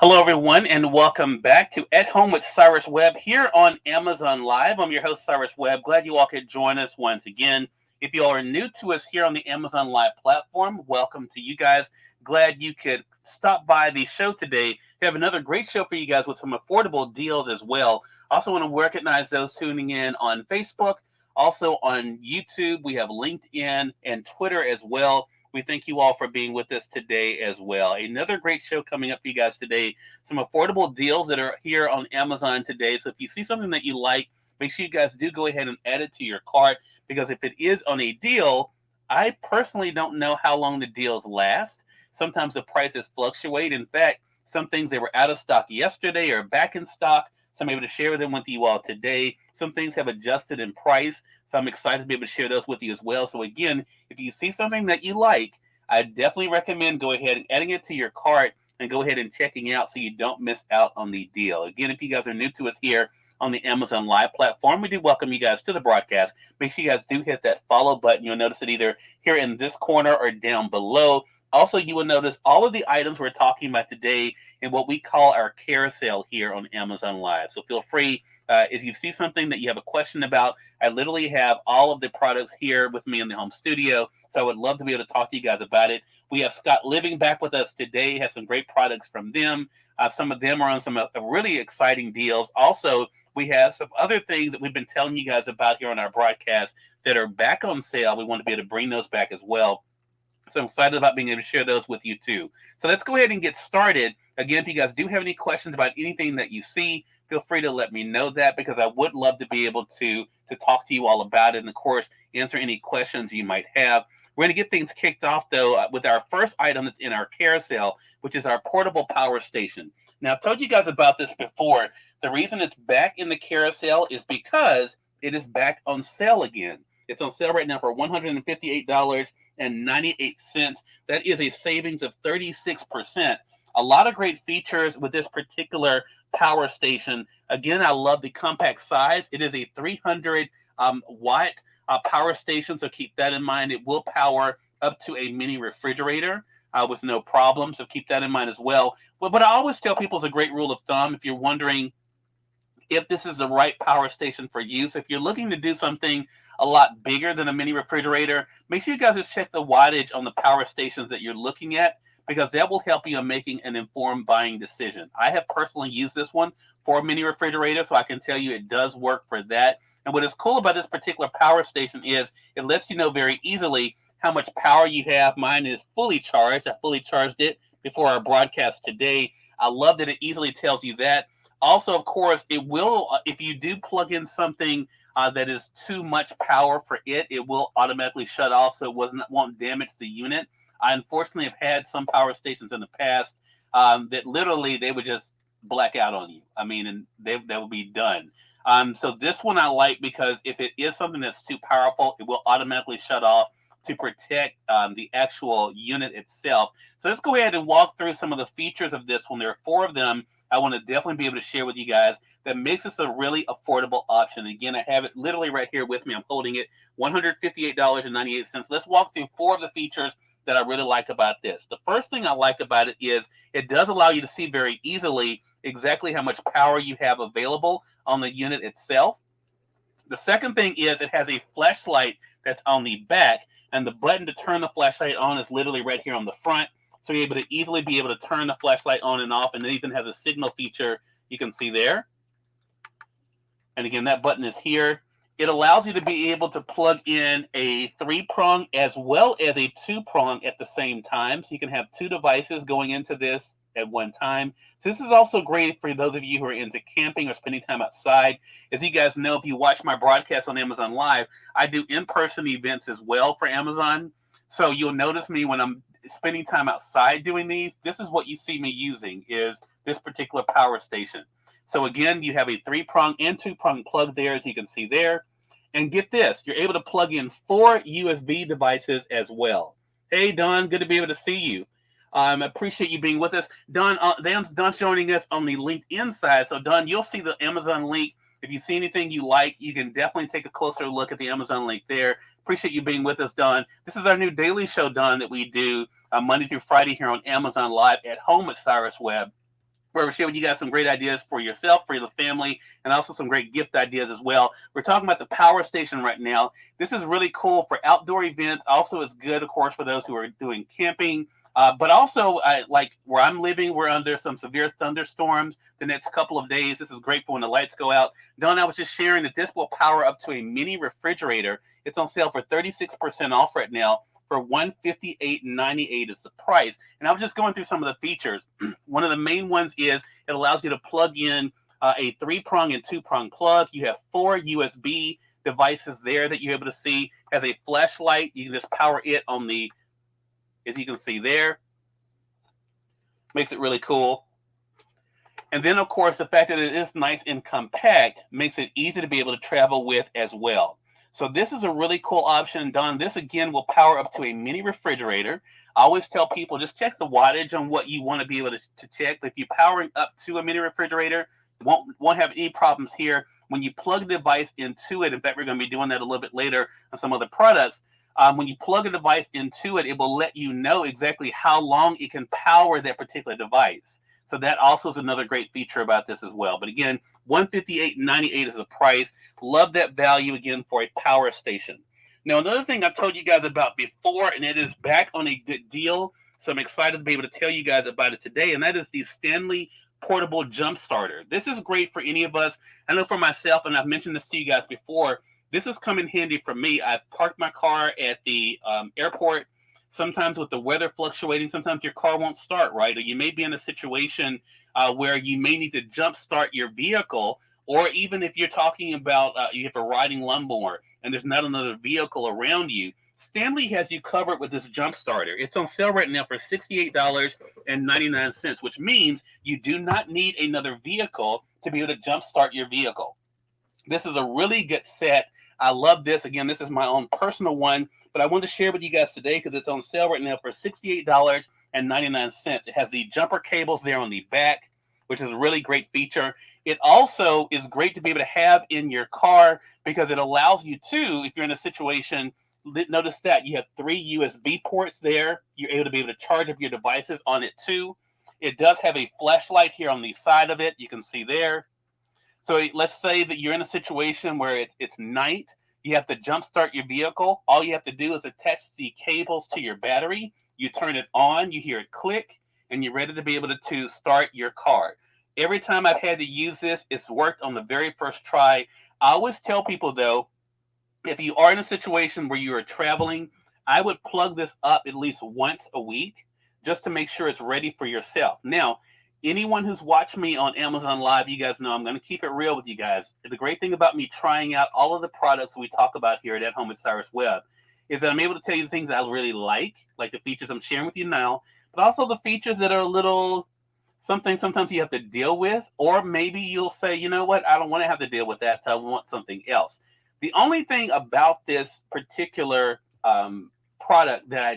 Hello, everyone, and welcome back to At Home with Cyrus Webb here on Amazon Live. I'm your host, Cyrus Webb. Glad you all could join us once again. If you all are new to us here on the Amazon Live platform, welcome to you guys. Glad you could stop by the show today. We have another great show for you guys with some affordable deals as well. Also, want to recognize those tuning in on Facebook, also on YouTube. We have LinkedIn and Twitter as well. We thank you all for being with us today as well. Another great show coming up for you guys today. Some affordable deals that are here on Amazon today. So if you see something that you like, make sure you guys do go ahead and add it to your cart because if it is on a deal, I personally don't know how long the deals last. Sometimes the prices fluctuate. In fact, some things that were out of stock yesterday are back in stock. So I'm able to share them with you all today. Some things have adjusted in price. So I'm excited to be able to share those with you as well. So again, if you see something that you like, I definitely recommend go ahead and adding it to your cart and go ahead and checking out so you don't miss out on the deal. Again, if you guys are new to us here on the Amazon Live platform, we do welcome you guys to the broadcast. Make sure you guys do hit that follow button. You'll notice it either here in this corner or down below. Also, you will notice all of the items we're talking about today in what we call our carousel here on Amazon Live. So feel free, if you see something that you have a question about, I literally have all of the products here with me in the home studio. So I would love to be able to talk to you guys about it. We have Scott Living back with us today, has some great products from them. Some of them are on some really exciting deals. Also, we have some other things that we've been telling you guys about here on our broadcast that are back on sale. We want to be able to bring those back as well. So I'm excited about being able to share those with you too. So let's go ahead and get started. Again, if you guys do have any questions about anything that you see, feel free to let me know that because I would love to be able to talk to you all about it and, of course, answer any questions you might have. We're going to get things kicked off, though, with our first item that's in our carousel, which is our portable power station. Now, I've told you guys about this before. The reason it's back in the carousel is because it is back on sale again. It's on sale right now for $158.98. That is a savings of 36%. A lot of great features with this particular power station. Again, I love the compact size. It is a 300 watt power station, so keep that in mind. It will power up to a mini refrigerator with no problem, so keep that in mind as well. But I always tell people it's a great rule of thumb if you're wondering if this is the right power station for you. So if you're looking to do something a lot bigger than a mini refrigerator, make sure you guys just check the wattage on the power stations that you're looking at because that will help you in making an informed buying decision. I have personally used this one for a mini refrigerator, so I can tell you it does work for that. And what is cool about this particular power station is it lets you know very easily how much power you have. Mine is fully charged. I fully charged it before our broadcast today. I love that it easily tells you that. Also, of course, it will, if you do plug in something that is too much power for it, it will automatically shut off so it won't damage the unit. I unfortunately have had some power stations in the past that literally they would just black out on you. I mean, and they would be done. So this one I like because if it is something that's too powerful, it will automatically shut off to protect the actual unit itself. So let's go ahead and walk through some of the features of this one. There are four of them I want to definitely be able to share with you guys that makes this a really affordable option. Again, I have it literally right here with me. I'm holding it, $158.98. Let's walk through four of the features that I really like about this. The first thing I like about it is it does allow you to see very easily exactly how much power you have available on the unit itself. The second thing is it has a flashlight that's on the back, and the button to turn the flashlight on is literally right here on the front. So you're able to easily be able to turn the flashlight on and off, and it even has a signal feature you can see there. And again, that button is here. It allows you to be able to plug in a 3-prong as well as a 2-prong at the same time. So you can have two devices going into this at one time. So this is also great for those of you who are into camping or spending time outside. As you guys know, if you watch my broadcast on Amazon Live, I do in-person events as well for Amazon. So you'll notice me when I'm spending time outside doing these. This is what you see me using is this particular power station. So again, you have a 3-prong and 2-prong plug there, as you can see there. And get this, you're able to plug in 4 USB devices as well. Hey, Don, good to be able to see you. I appreciate you being with us. Don's joining us on the LinkedIn side. So, Don, you'll see the Amazon link. If you see anything you like, you can definitely take a closer look at the Amazon link there. Appreciate you being with us, Don. This is our new daily show, Don, that we do Monday through Friday here on Amazon Live at home with Cyrus Webb. where we're sharing with you guys some great ideas for yourself, for your family, and also some great gift ideas as well. We're talking about the power station right now. This is really cool for outdoor events. Also, it's good, of course, for those who are doing camping. But also, like where I'm living, we're under some severe thunderstorms the next couple of days. This is great for when the lights go out. Don, I was just sharing that this will power up to a mini refrigerator. It's on sale for 36% off right now. For $158.98 is the price. And I was just going through some of the features. One of the main ones is it allows you to plug in a 3-prong and 2-prong plug. You have 4 USB devices there that you're able to see. Has a flashlight. You can just power it on the, as you can see there. Makes it really cool. And then, of course, the fact that it is nice and compact makes it easy to be able to travel with as well. So this is a really cool option, Don. This, again, will power up to a mini refrigerator. I always tell people, just check the wattage on what you want to be able to check. If you're powering up to a mini refrigerator, won't have any problems here. When you plug the device into it, in fact, we're going to be doing that a little bit later on some other products. When you plug a device into it, it will let you know exactly how long it can power that particular device. So that also is another great feature about this as well. But again, $158.98 is the price. Love that value again for a power station. Now, another thing I told you guys about before, and it is back on a good deal. So I'm excited to be able to tell you guys about it today. And that is the Stanley Portable Jump Starter. This is great for any of us. I know for myself, and I've mentioned this to you guys before, this has come in handy for me. I've parked my car at the airport. Sometimes with the weather fluctuating, sometimes your car won't start, right? Or you may be in a situation where you may need to jump start your vehicle, or even if you're talking about you have a riding lawnmower and there's not another vehicle around you, Stanley has you covered with this jump starter. It's on sale right now for $68.99, which means you do not need another vehicle to be able to jump start your vehicle. This is a really good set. I love this. Again, this is my own personal one, but I wanted to share with you guys today because it's on sale right now for $68.99. It has the jumper cables there on the back, which is a really great feature. It also is great to be able to have in your car because it allows you to, if you're in a situation, notice that you have 3 USB ports there. You're able to be able to charge up your devices on it too. It does have a flashlight here on the side of it. You can see there. So let's say that you're in a situation where it's night. You have to jump start your vehicle. All you have to do is attach the cables to your battery. You turn it on, you hear it click, and you're ready to be able to start your car. Every time I've had to use this, it's worked on the very first try. I always tell people, though, if you are in a situation where you are traveling, I would plug this up at least once a week just to make sure it's ready for yourself. Now, anyone who's watched me on Amazon Live, you guys know I'm going to keep it real with you guys. The great thing about me trying out all of the products we talk about here at Home with Cyrus Webb is that I'm able to tell you the things I really like the features I'm sharing with you now, but also the features that are a little something sometimes you have to deal with, or maybe you'll say, you know what, I don't want to have to deal with that, so I want something else. The only thing about this particular product that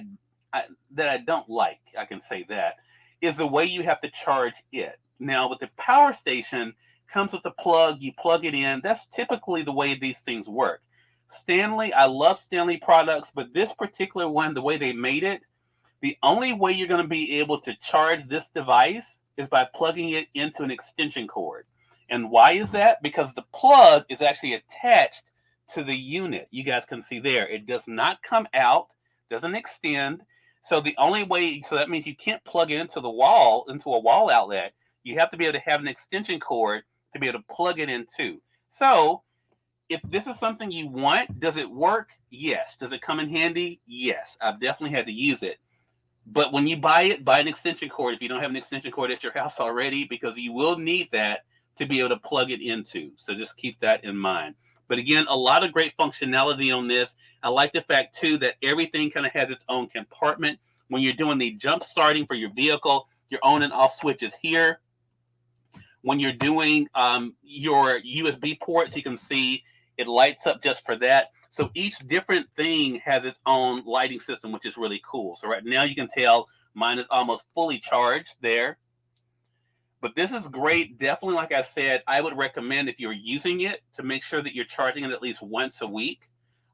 I don't like, I can say that, is the way you have to charge it. Now, with the power station, comes with a plug, you plug it in. That's typically the way these things work. Stanley, I love Stanley products, but this particular one, the way they made it, the only way you're going to be able to charge this device is by plugging it into an extension cord. And why is that? Because the plug is actually attached to the unit. You guys can see there. It does not come out, doesn't extend. So the only way, so that means you can't plug it into the wall, into a wall outlet. You have to be able to have an extension cord to be able to plug it into. So if this is something you want, does it work? Yes. Does it come in handy? Yes. I've definitely had to use it. But when you buy it, buy an extension cord if you don't have an extension cord at your house already, because you will need that to be able to plug it into. So just keep that in mind. But again, a lot of great functionality on this. I like the fact, too, that everything kind of has its own compartment. When you're doing the jump starting for your vehicle, your on and off switch is here. When you're doing your USB ports, you can see it lights up just for that. So each different thing has its own lighting system, which is really cool. So right now you can tell mine is almost fully charged there. But this is great. Definitely, like I said, I would recommend if you're using it to make sure that you're charging it at least once a week.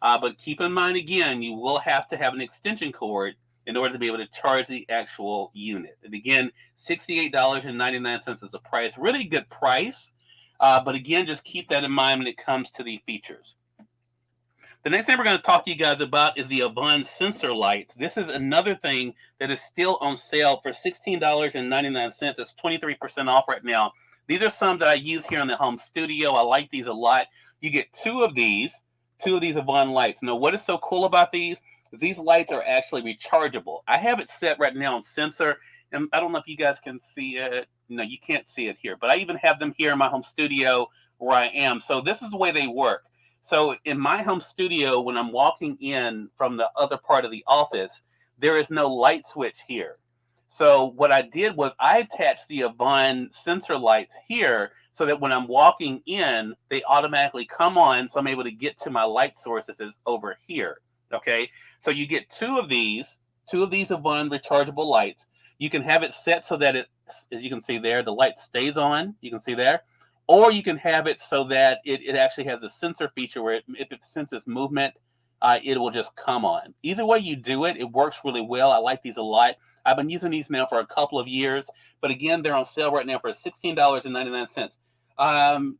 But keep in mind, again, you will have to have an extension cord in order to be able to charge the actual unit. And again, $68.99 is the price. Really good price. But again, just keep that in mind when it comes to the features. The next thing we're going to talk to you guys about is the Avon sensor lights. This is another thing that is still on sale for $16.99. It's 23% off right now. These are some that I use here in the home studio. I like these a lot. You get two of these Avon lights. Now, what is so cool about these is these lights are actually rechargeable. I have it set right now on sensor, and I don't know if you guys can see it. No, you can't see it here, but I even have them here in my home studio where I am. So this is the way they work. So in my home studio, when I'm walking in from the other part of the office, there is no light switch here. So what I did was I attached the Avon sensor lights here so that when I'm walking in, they automatically come on. So I'm able to get to my light sources over here. Okay. So you get two of these Avon rechargeable lights. You can have it set so that it, as you can see there, the light stays on. You can see there. Or you can have it so that it actually has a sensor feature where if it senses movement, it will just come on. Either way you do it, it works really well. I like these a lot. I've been using these now for a couple of years, but again, they're on sale right now for $16.99. I'm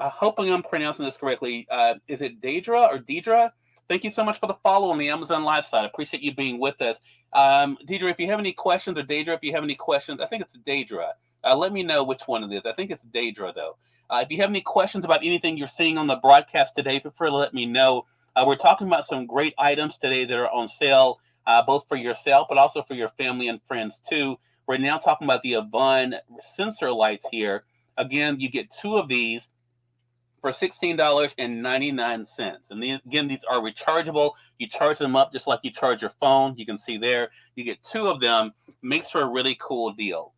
hoping I'm pronouncing this correctly. Is it Deidre or Deidre? Thank you so much for the follow on the Amazon Live side. I appreciate you being with us. Deidre, if you have any questions, or Deidre, if you have any questions, I think it's Deidre. Let me know which one it is. I think it's Deidre, though. If you have any questions about anything you're seeing on the broadcast today, feel free to let me know. We're talking about some great items today that are on sale, both for yourself, but also for your family and friends, too. We're now talking about the Avon sensor lights here. Again, you get two of these for $16.99. And again, these are rechargeable. You charge them up just like you charge your phone. You can see there. You get two of them. Makes for a really cool deal.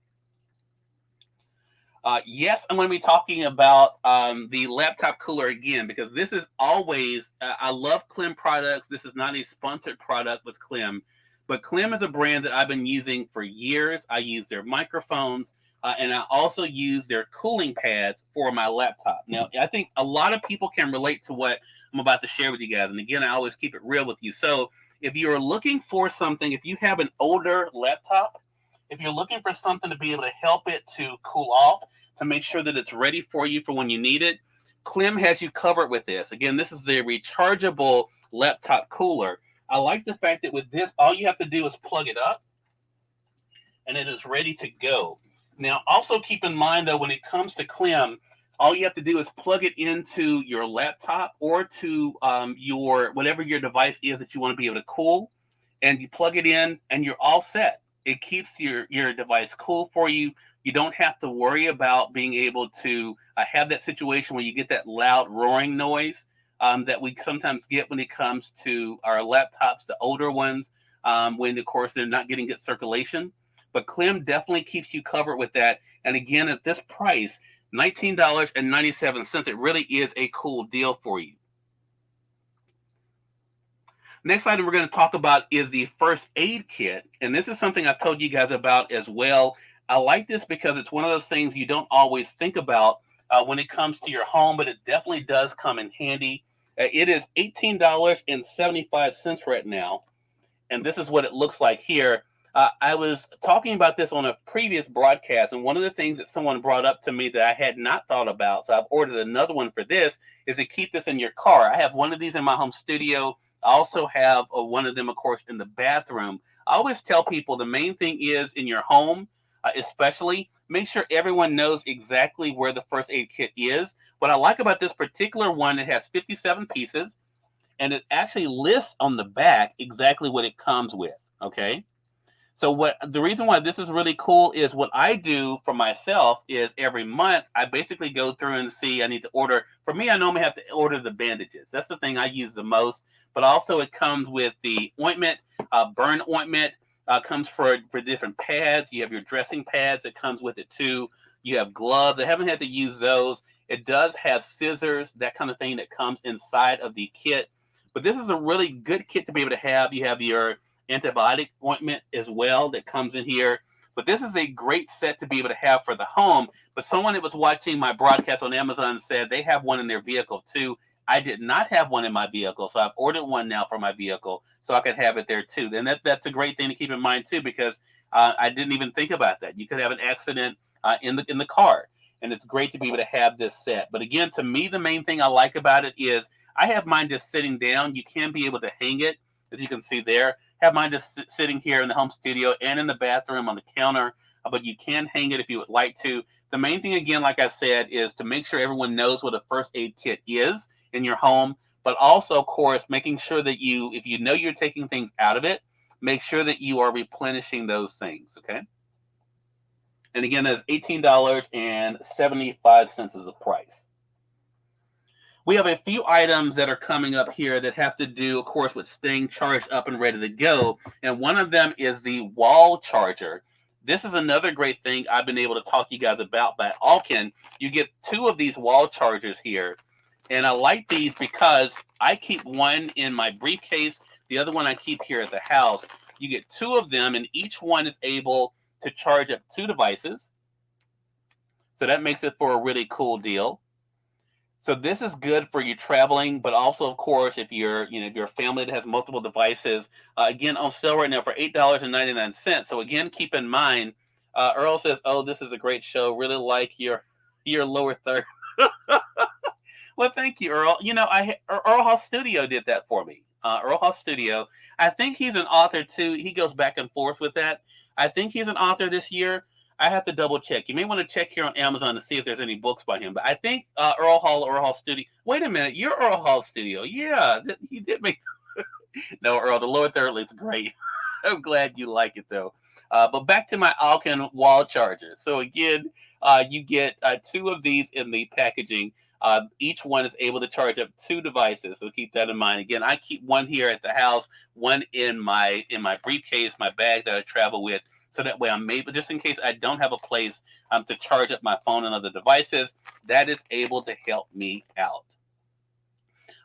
Yes, I'm going to be talking about the laptop cooler again, because this is always, I love Clem products. This is not a sponsored product with Clem, but Clem is a brand that I've been using for years. I use their microphones, and I also use their cooling pads for my laptop. Now, I think a lot of people can relate to what I'm about to share with you guys. And again, I always keep it real with you. So if you're looking for something, if you have an older laptop, if you're looking for something to be able to help it to cool off, to make sure that it's ready for you for when you need it, Clem has you covered with this. Again, this is the rechargeable laptop cooler. I like the fact that with this, all you have to do is plug it up, and it is ready to go. Now, also keep in mind, though, when it comes to Clem, all you have to do is plug it into your laptop or to your whatever your device is that you want to be able to cool, and you plug it in, and you're all set. It keeps your device cool for you. You don't have to worry about being able to have that situation where you get that loud roaring noise that we sometimes get when it comes to our laptops, the older ones, when, of course, they're not getting good circulation. But Clem definitely keeps you covered with that. And again, at this price, $19.97, it really is a cool deal for you. Next item we're going to talk about is the first aid kit. And this is something I've told you guys about as well. I like this because it's one of those things you don't always think about when it comes to your home, but it definitely does come in handy. It is $18.75 right now. And this is what it looks like here. I was talking about this on a previous broadcast, and one of the things that someone brought up to me that I had not thought about, so I've ordered another one for this, is to keep this in your car. I have one of these in my home studio. I also have one of them, of course, in the bathroom. I always tell people the main thing is in your home, especially, make sure everyone knows exactly where the first aid kit is. What I like about this particular one, it has 57 pieces, and it actually lists on the back exactly what it comes with, okay? So the reason why this is really cool is what I do for myself is every month, I basically go through and see, I need to order. For me, I normally have to order the bandages. That's the thing I use the most. But also it comes with the ointment, burn ointment, comes for different pads. You have your dressing pads that comes with it too. You have gloves. I haven't had to use those. It does have scissors, that kind of thing that comes inside of the kit. But this is a really good kit to be able to have. You have your antibiotic ointment as well that comes in here. But this is a great set to be able to have for the home. But someone that was watching my broadcast on Amazon said they have one in their vehicle too. I did not have one in my vehicle, so I've ordered one now for my vehicle so I could have it there too. And that's a great thing to keep in mind too, because I didn't even think about that. You could have an accident in the car, and it's great to be able to have this set. But again, to me, the main thing I like about it is I have mine just sitting down. You can be able to hang it, as you can see there. Have mine just sitting here in the home studio and in the bathroom on the counter, but you can hang it if you would like to. The main thing, again, like I said, is to make sure everyone knows what a first aid kit is in your home, but also, of course, making sure that if you know you're taking things out of it, make sure that you are replenishing those things, okay? And again, that's $18.75 is the price. We have a few items that are coming up here that have to do, of course, with staying charged up and ready to go. And one of them is the wall charger. This is another great thing I've been able to talk to you guys about by Alkin. You get 2 of these wall chargers here. And I like these because I keep one in my briefcase. The other one I keep here at the house. You get 2 of them, and each one is able to charge up 2 devices. So that makes it for a really cool deal. So this is good for you traveling, but also, of course, if you're a family that has multiple devices, again, on sale right now for $8.99. So again, keep in mind, Earl says, "Oh, this is a great show. Really like your lower third." Well, thank you, Earl. Earl Hall Studio did that for me. Earl Hall Studio. I think he's an author too. He goes back and forth with that. I think he's an author this year. I have to double check. You may want to check here on Amazon to see if there's any books by him. But I think Earl Hall Studio. Wait a minute, you're Earl Hall Studio. Yeah, he did make. No, Earl, the lower third is great. I'm glad you like it though. But back to my Alkin wall charger. So again, you get 2 of these in the packaging. Each one is able to charge up 2 devices. So keep that in mind. Again, I keep one here at the house, one in my briefcase, my bag that I travel with. So that way I'm able, just in case I don't have a place to charge up my phone and other devices, that is able to help me out.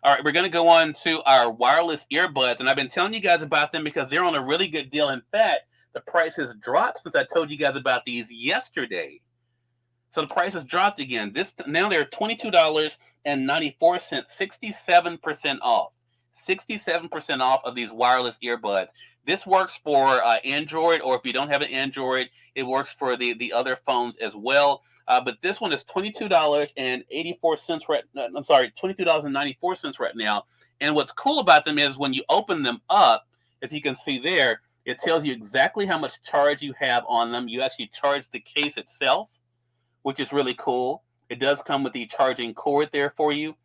All right, we're going to go on to our wireless earbuds. And I've been telling you guys about them because they're on a really good deal. In fact, the price has dropped since I told you guys about these yesterday. So the price has dropped again. Now they're $22.94, 67% off. 67% off of these wireless earbuds. This works for Android, or if you don't have an Android, it works for the other phones as well. But this one is $22.84 right. I'm sorry, $22.94 right now. And what's cool about them is when you open them up, as you can see there, it tells you exactly how much charge you have on them. You actually charge the case itself, which is really cool. It does come with the charging cord there for you.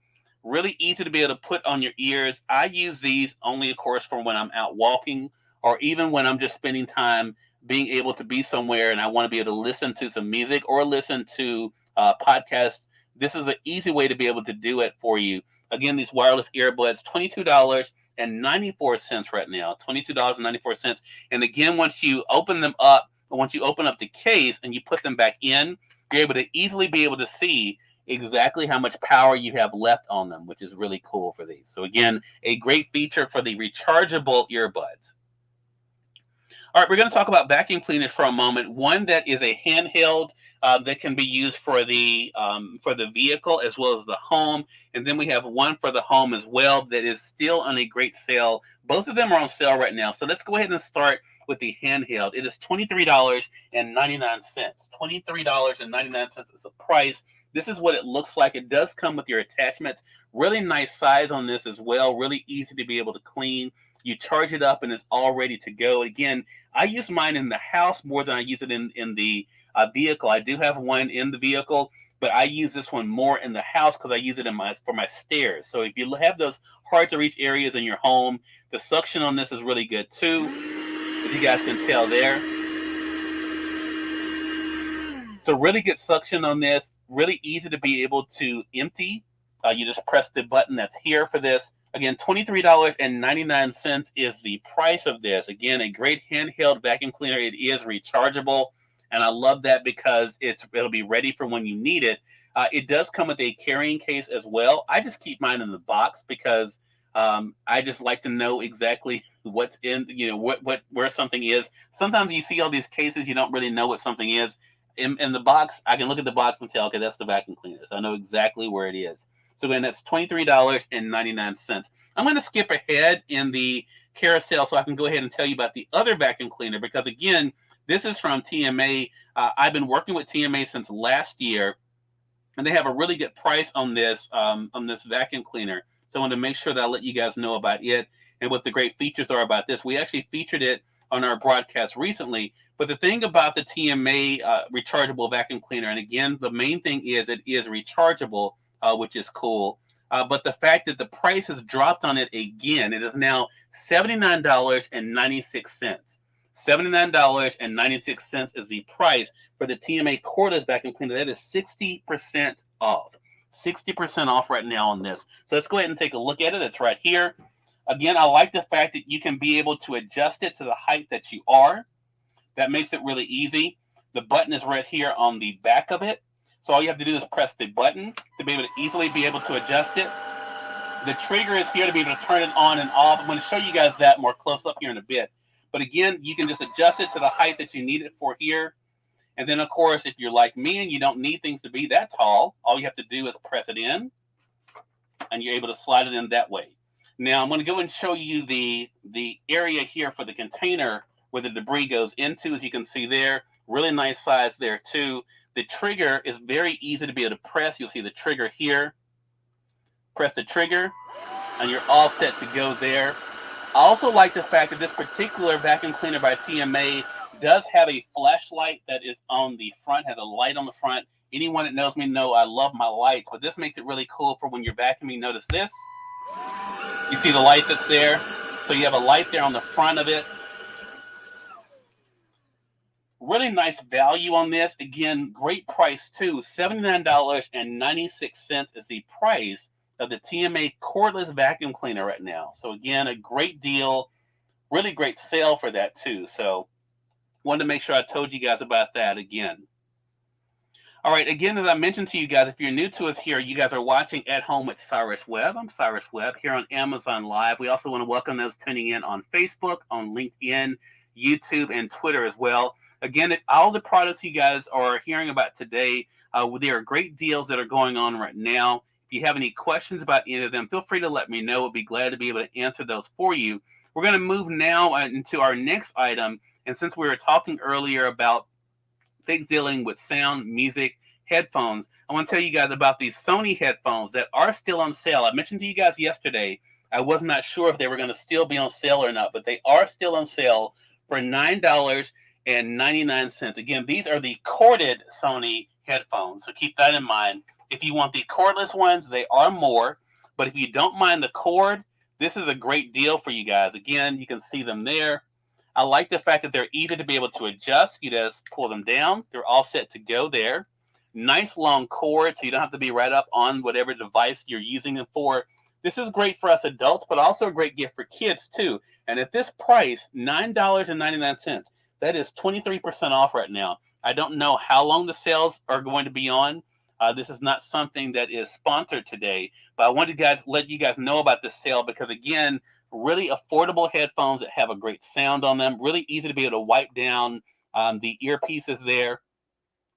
Really easy to be able to put on your ears. I use these only, of course, for when I'm out walking, or even when I'm just spending time being able to be somewhere and I want to be able to listen to some music or listen to podcasts. This is an easy way to be able to do it for you. Again, these wireless earbuds, $22.94 right now, $22.94. And again, once you open up the case and you put them back in, you're able to easily be able to see exactly how much power you have left on them, which is really cool for these. So again, a great feature for the rechargeable earbuds. All right, we're going to talk about vacuum cleaners for a moment. One that is a handheld that can be used for the vehicle as well as the home. And then we have one for the home as well that is still on a great sale. Both of them are on sale right now. So let's go ahead and start with the handheld. It is $23.99. $23.99 is the price. This is what it looks like. It does come with your attachments. Really nice size on this as well. Really easy to be able to clean. You charge it up and it's all ready to go. Again, I use mine in the house more than I use it in the vehicle. I do have one in the vehicle, but I use this one more in the house because I use it for my stairs. So if you have those hard to reach areas in your home, the suction on this is really good too, as you guys can tell there. So really good suction on this, really easy to be able to empty. You just press the button that's here for this. Again, $23.99 is the price of this. Again, a great handheld vacuum cleaner. It is rechargeable, and I love that because it'll be ready for when you need it. It does come with a carrying case as well. I just keep mine in the box because I just like to know exactly what's in, where something is. Sometimes you see all these cases, you don't really know what something is. In the box, I can look at the box and tell, okay, that's the vacuum cleaner. So I know exactly where it is. So again, that's $23.99. I'm going to skip ahead in the carousel so I can go ahead and tell you about the other vacuum cleaner, because again, this is from TMA. I've been working with TMA since last year, and they have a really good price on this vacuum cleaner. So I want to make sure that I let you guys know about it and what the great features are about this. We actually featured it on our broadcast recently. But the thing about the TMA rechargeable vacuum cleaner, and again, the main thing is it is rechargeable, which is cool. But the fact that the price has dropped on it again, it is now $79.96. $79.96 is the price for the TMA cordless vacuum cleaner. That is 60% off. 60% off right now on this. So let's go ahead and take a look at it. It's right here. Again, I like the fact that you can be able to adjust it to the height that you are. That makes it really easy. The button is right here on the back of it. So all you have to do is press the button to be able to easily be able to adjust it. The trigger is here to be able to turn it on and off. I'm going to show you guys that more close up here in a bit. But again, you can just adjust it to the height that you need it for here. And then, of course, if you're like me and you don't need things to be that tall, all you have to do is press it in, and you're able to slide it in that way. Now, I'm going to go and show you the area here for the container where the debris goes into. As you can see there, really nice size there, too. The trigger is very easy to be able to press. You'll see the trigger here. Press the trigger, and you're all set to go there. I also like the fact that this particular vacuum cleaner by TMA does have a flashlight that is on the front, has a light on the front. Anyone that knows me know I love my lights, but this makes it really cool for when you're vacuuming. Notice this. You see the light that's there? So you have a light there on the front of it. Really nice value on this. Again, great price too. $79.96 is the price of the TMA cordless vacuum cleaner right now. So again, a great deal, really great sale for that too. So wanted to make sure I told you guys about that again. All right, again, as I mentioned to you guys, if you're new to us here, you guys are watching At Home with Cyrus Webb. I'm Cyrus Webb here on Amazon Live. We also want to welcome those tuning in on Facebook, on LinkedIn, YouTube, and Twitter as well. Again, all the products you guys are hearing about today, there are great deals that are going on right now. If you have any questions about any of them, feel free to let me know. We'll be glad to be able to answer those for you. We're going to move now into our next item. And since we were talking earlier about things dealing with sound, music, headphones, I want to tell you guys about these Sony headphones that are still on sale. I mentioned to you guys yesterday, I was not sure if they were going to still be on sale or not, but they are still on sale for $9.99. Again, these are the corded Sony headphones, so keep that in mind. If you want the cordless ones, they are more, but if you don't mind the cord, this is a great deal for you guys. Again, you can see them there. I like the fact that they're easy to be able to adjust. You just pull them down. They're all set to go there. Nice long cord, so you don't have to be right up on whatever device you're using them for. This is great for us adults, but also a great gift for kids too. And at this price, $9.99, that is 23% off right now. I don't know how long the sales are going to be on. This is not something that is sponsored today, but I wanted to let you guys know about this sale because, again, really affordable headphones that have a great sound on them. Really easy to be able to wipe down the earpieces there,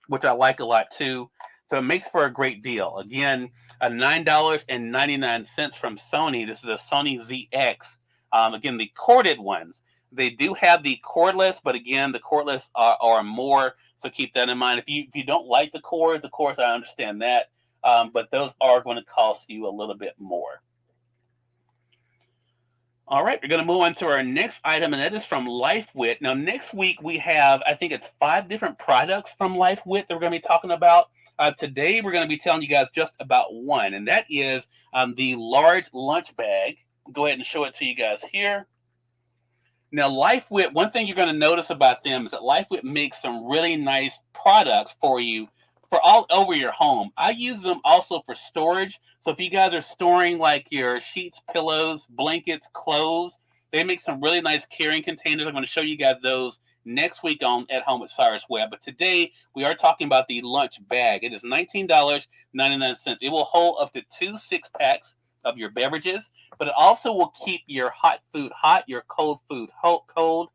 which I like a lot too. So it makes for a great deal. Again, $9.99 from Sony. This is a Sony ZX. Again, the corded ones. They do have the cordless, but again, the cordless are more. So keep that in mind. If you don't like the cords, of course, I understand that. But those are going to cost you a little bit more. All right, we're going to move on to our next item, and that is from LifeWit. Now, next week we have, I think it's 5 different products from LifeWit that we're going to be talking about. Today, we're going to be telling you guys just about one, and that is the large lunch bag. Go ahead and show it to you guys here. Now, LifeWit, one thing you're going to notice about them is that LifeWit makes some really nice products for you for all over your home. I use them also for storage. So if you guys are storing like your sheets, pillows, blankets, clothes, they make some really nice carrying containers. I'm going to show you guys those next week on At Home with Cyrus Webb. But today we are talking about the lunch bag. It is $19.99. It will hold up to 2 6-packs of your beverages, but it also will keep your hot food hot, your cold food cold.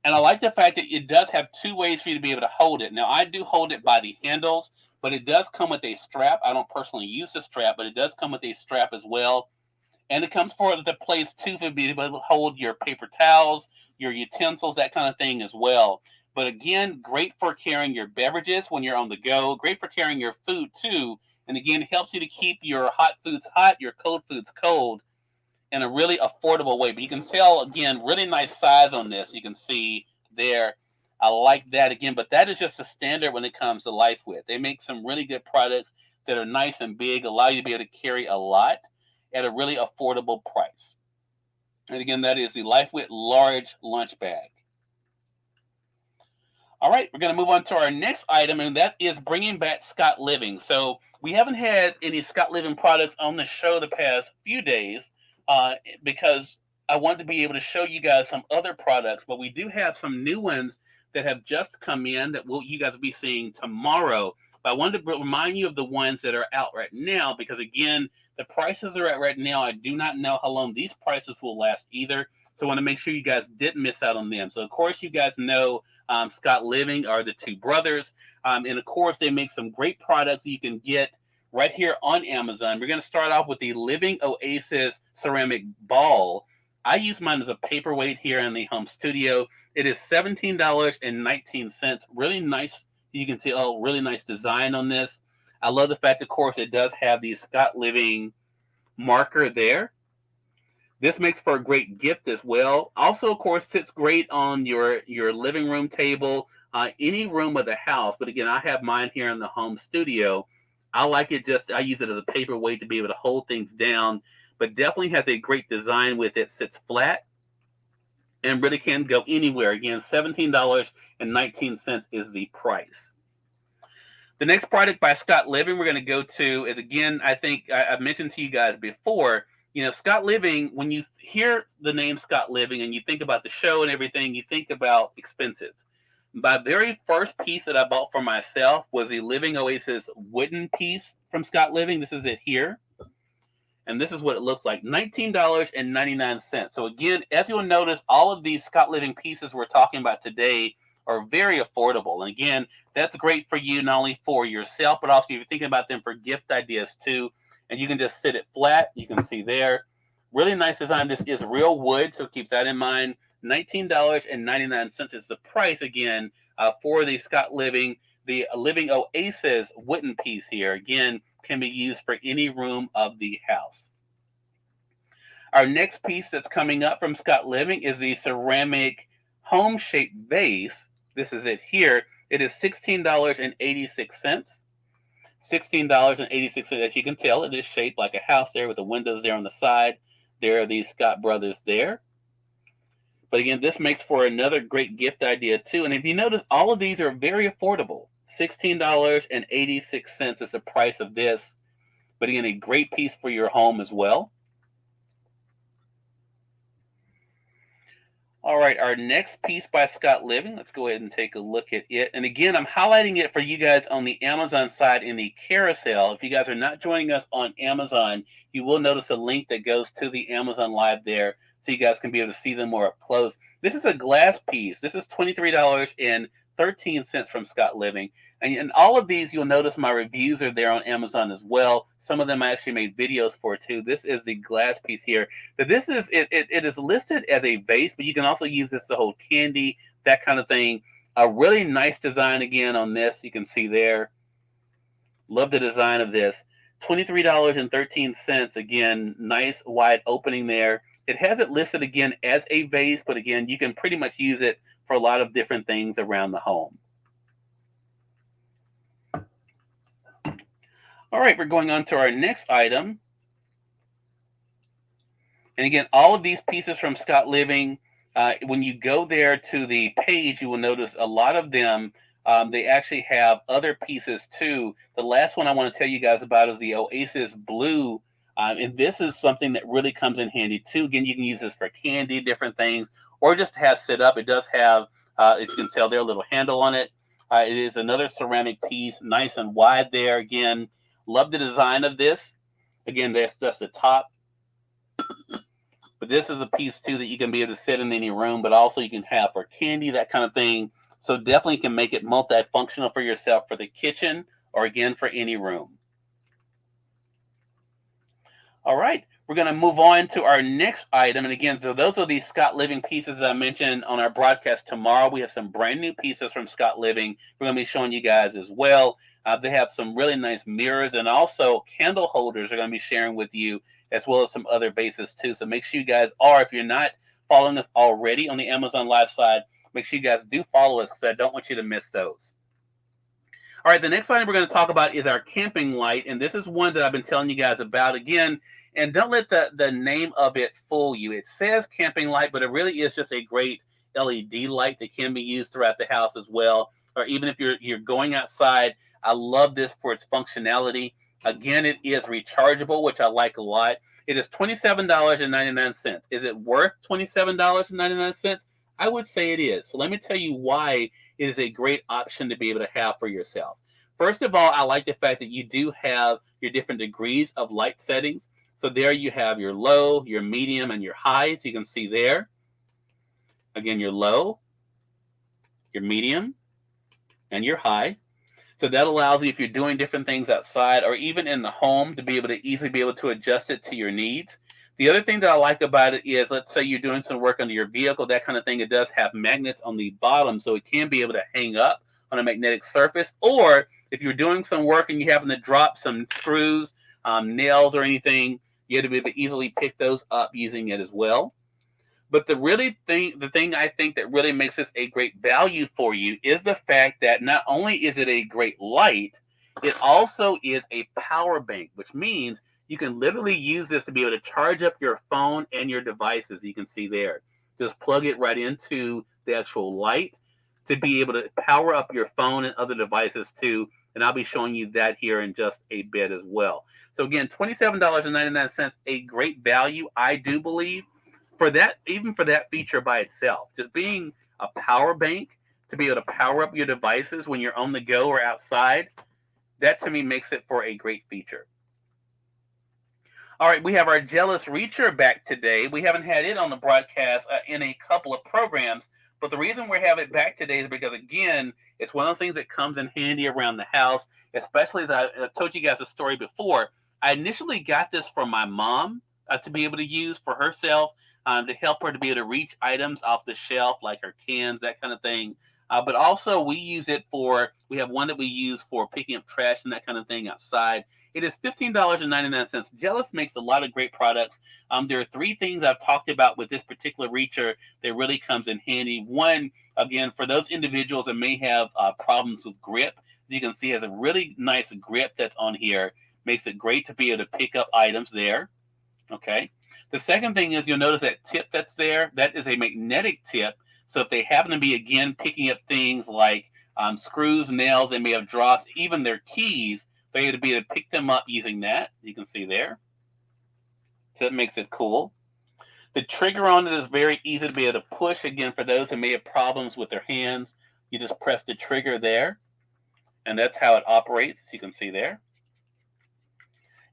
And I like the fact that it does have 2 ways for you to be able to hold it. Now, I do hold it by the handles, but it does come with a strap. I don't personally use the strap, but it does come with a strap as well. And it comes for the place too to be able to hold your paper towels, your utensils, that kind of thing as well. But again, great for carrying your beverages when you're on the go. Great for carrying your food too. And again, it helps you to keep your hot foods hot, your cold foods cold in a really affordable way. But you can tell, again, really nice size on this. You can see there. I like that again, but that is just a standard when it comes to LifeWit. They make some really good products that are nice and big, allow you to be able to carry a lot at a really affordable price. And again, that is the LifeWit Large Lunch Bag. All right, we're going to move on to our next item, and that is bringing back Scott Living. So we haven't had any Scott Living products on the show the past few days because I wanted to be able to show you guys some other products, but we do have some new ones that have just come in that you guys will be seeing tomorrow. But I wanted to remind you of the ones that are out right now because, again, the prices are at right now. I do not know how long these prices will last either. So I want to make sure you guys didn't miss out on them. So, of course, you guys know Scott Living are the two brothers. And, of course, they make some great products that you can get right here on Amazon. We're going to start off with the Living Oasis ceramic ball. I use mine as a paperweight here in the home studio. It is $17.19. Really nice. You can see really nice design on this. I love the fact, of course, it does have the Scott Living marker there. This makes for a great gift as well. Also, of course, sits great on your living room table, any room of the house. But again, I have mine here in the home studio. I like it I use it as a paperweight to be able to hold things down, but definitely has a great design with it. Sits flat and really can go anywhere. Again, $17.19 is the price. The next product by Scott Living we're going to go to is, again, I think I've mentioned to you guys before, Scott Living, when you hear the name Scott Living and you think about the show and everything, you think about expensive. My very first piece that I bought for myself was the Living Oasis wooden piece from Scott Living. This is it here. And this is what it looks like, $19.99. So again, as you'll notice, all of these Scott Living pieces we're talking about today are very affordable. And again, that's great for you, not only for yourself, but also if you're thinking about them for gift ideas too. And you can just sit it flat. You can see there. Really nice design. This is real wood, so keep that in mind. $19.99 is the price, again, for the Scott Living. The Living Oasis wooden piece here, again, can be used for any room of the house. Our next piece that's coming up from Scott Living is the ceramic home-shaped vase. This is it here. It is $16.86. $16.86. As you can tell, it is shaped like a house there with the windows there on the side. There are these Scott brothers there. But again, this makes for another great gift idea too. And if you notice, all of these are very affordable. $16.86 is the price of this. But again, a great piece for your home as well. All right, our next piece by Scott Living, let's go ahead and take a look at it. And again, I'm highlighting it for you guys on the Amazon side in the carousel. If you guys are not joining us on Amazon, you will notice a link that goes to the Amazon Live there so you guys can be able to see them more up close. This is a glass piece. This is $23.13 from Scott Living. And all of these, you'll notice my reviews are there on Amazon as well. Some of them I actually made videos for too. This is the glass piece here. But this is it is listed as a vase, but you can also use this to hold candy, that kind of thing. A really nice design again on this. You can see there. Love the design of this. $23.13. Again, nice wide opening there. It has it listed again as a vase, but again, you can pretty much use it for a lot of different things around the home. All right, we're going on to our next item. And again, all of these pieces from Scott Living, when you go there to the page, you will notice a lot of them, they actually have other pieces too. The last one I want to tell you guys about is the Oasis Blue. And this is something that really comes in handy too. Again, you can use this for candy, different things, or just to have sit up. It does have, as you can tell there, a little handle on it. It is another ceramic piece, nice and wide there. Again, love the design of this. Again, that's the top. But this is a piece too that you can be able to sit in any room, but also you can have for candy, that kind of thing. So definitely can make it multifunctional for yourself for the kitchen or again for any room. All right, we're going to move on to our next item. And again, so those are the Scott Living pieces that I mentioned on our broadcast tomorrow. We have some brand new pieces from Scott Living we're going to be showing you guys as well. They have some really nice mirrors, and also candle holders are going to be sharing with you, as well as some other bases too. So make sure you guys are, if you're not following us already on the Amazon Live side, make sure you guys do follow us, because I don't want you to miss those. All right, the next item we're going to talk about is our camping light, and this is one that I've been telling you guys about again. And don't let the name of it fool you. It says camping light, but it really is just a great LED light that can be used throughout the house as well, or even if you're going outside. I love this for its functionality. Again, it is rechargeable, which I like a lot. It is $27.99. Is it worth $27.99? I would say it is. So let me tell you why it is a great option to be able to have for yourself. First of all, I like the fact that you do have your different degrees of light settings. So there you have your low, your medium, and your high. So you can see there. Again, your low, your medium, and your high. So that allows you, if you're doing different things outside or even in the home, to be able to easily be able to adjust it to your needs. The other thing that I like about it is, let's say you're doing some work under your vehicle, that kind of thing. It does have magnets on the bottom, so it can be able to hang up on a magnetic surface. Or if you're doing some work and you happen to drop some screws, nails, or anything, you have to be able to easily pick those up using it as well. But the thing I think that really makes this a great value for you is the fact that not only is it a great light, it also is a power bank, which means you can literally use this to be able to charge up your phone and your devices. You can see there. Just plug it right into the actual light to be able to power up your phone and other devices too. And I'll be showing you that here in just a bit as well. So again, $27.99, a great value, I do believe. For that, even for that feature by itself, just being a power bank to be able to power up your devices when you're on the go or outside, that to me makes it for a great feature. All right, we have our Jealous Reacher back today. We haven't had it on the broadcast in a couple of programs, but the reason we have it back today is because, again, it's one of those things that comes in handy around the house, especially as I told you guys a story before. I initially got this from my mom to be able to use for herself. To help her to be able to reach items off the shelf, like her cans, that kind of thing. But also we use it we have one that we use for picking up trash and that kind of thing outside. It is $15.99. Jealous makes a lot of great products. There are three things I've talked about with this particular reacher that really comes in handy. One, again, for those individuals that may have problems with grip, as you can see, it has a really nice grip that's on here. Makes it great to be able to pick up items there. Okay. The second thing is, you'll notice that tip that's there, that is a magnetic tip. So if they happen to be, again, picking up things like screws, nails they may have dropped, even their keys, they're able to be able to pick them up using that. You can see there. So that makes it cool. The trigger on it is very easy to be able to push. Again, for those who may have problems with their hands, you just press the trigger there. And that's how it operates, as you can see there.